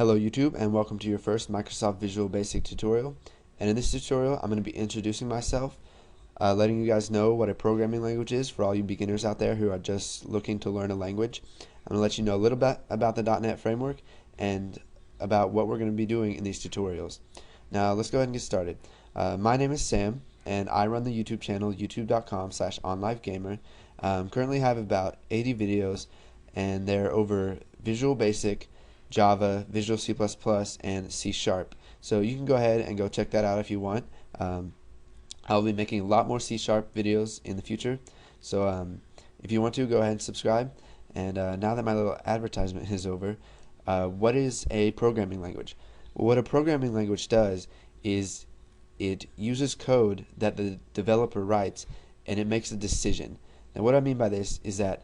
Hello YouTube, and welcome to your first Microsoft Visual Basic tutorial. And in this tutorial I'm going to be introducing myself, letting you guys know what a programming language is for all you beginners out there who are just looking to learn a language. I'm going to let you know a little bit about the .NET framework and about what we're going to be doing in these tutorials. Now let's go ahead and get started. My name is Sam, and I run the YouTube channel youtube.com/onlivegamer. Currently have about 80 videos, and they're over Visual Basic, Java, Visual C++, and C#. So you can go ahead and go check that out if you want. I'll be making a lot more C# videos in the future. So if you want to, go ahead and subscribe. And now that my little advertisement is over, what is a programming language? Well, what a programming language does is it uses code that the developer writes, and it makes a decision. Now what I mean by this is that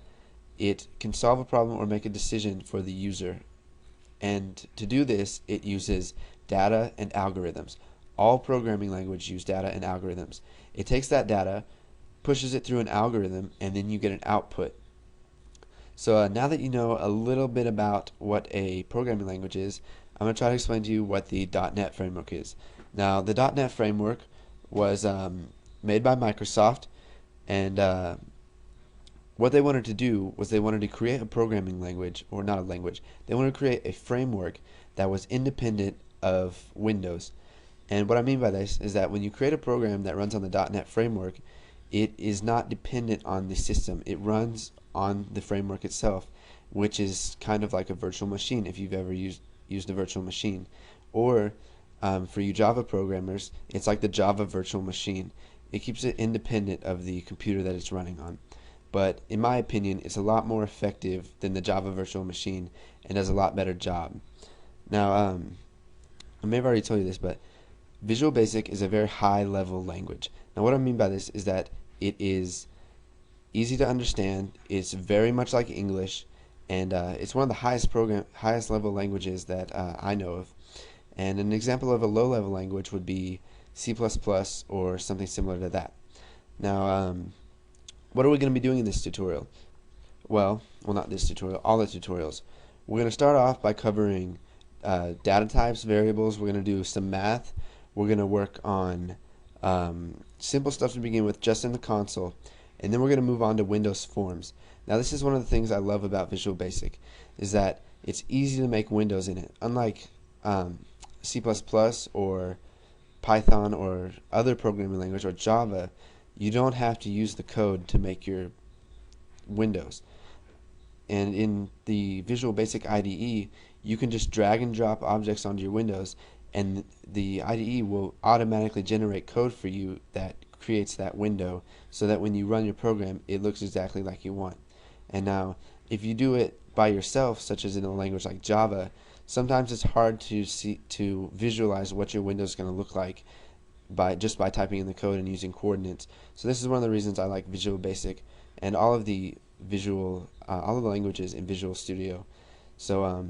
it can solve a problem or make a decision for the user. And to do this, it uses data and algorithms. All programming languages use data and algorithms. It takes that data, pushes it through an algorithm, and then you get an output. So now that you know a little bit about what a programming language is, I'm going to try to explain to you what the .NET framework is. Now, the .NET framework was made by Microsoft, and what they wanted to do was they wanted to create a programming language, or not a language, they wanted to create a framework that was independent of Windows. And what I mean by this is that when you create a program that runs on the .NET framework, it is not dependent on the system. It runs on the framework itself, which is kind of like a virtual machine if you've ever used a virtual machine. Or for you Java programmers, it's like the Java virtual machine. It keeps it independent of the computer that it's running on. But in my opinion, it's a lot more effective than the Java virtual machine and does a lot better job. Now, I may have already told you this, but Visual Basic is a very high level language. Now what I mean by this is that it is easy to understand, it's very much like English, and it's one of the highest level languages that I know of. And an example of a low level language would be C++ or something similar to that. Now, what are we going to be doing in this tutorial? Well, not this tutorial, all the tutorials. We're going to start off by covering data types, variables. We're going to do some math. We're going to work on simple stuff to begin with, just in the console. And then we're going to move on to Windows Forms. Now this is one of the things I love about Visual Basic, is that it's easy to make windows in it. Unlike C++ or Python or other programming language or Java, you don't have to use the code to make your windows. And in the Visual Basic IDE, you can just drag and drop objects onto your windows, and the IDE will automatically generate code for you that creates that window, so that when you run your program, it looks exactly like you want. And now, if you do it by yourself, such as in a language like Java, sometimes it's hard to visualize what your window is going to look like just by typing in the code and using coordinates. So this is one of the reasons I like Visual Basic and all of the languages in Visual Studio. So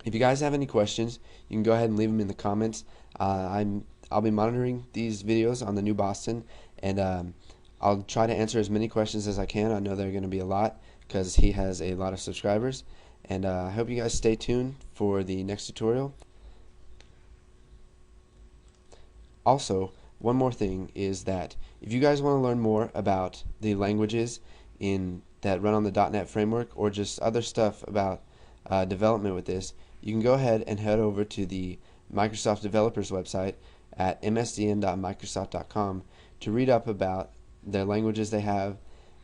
if you guys have any questions, you can go ahead and leave them in the comments. I'll be monitoring these videos on the new Boston, and I'll try to answer as many questions as I can. I know there are going to be a lot because he has a lot of subscribers, and I hope you guys stay tuned for the next tutorial. Also, one more thing is that if you guys want to learn more about the languages that run on the .NET framework, or just other stuff about development with this, you can go ahead and head over to the Microsoft Developers website at msdn.microsoft.com to read up about the languages they have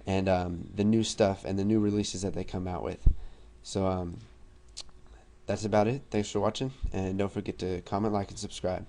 and the new stuff and the new releases that they come out with. So that's about it. Thanks for watching, and don't forget to comment, like, and subscribe.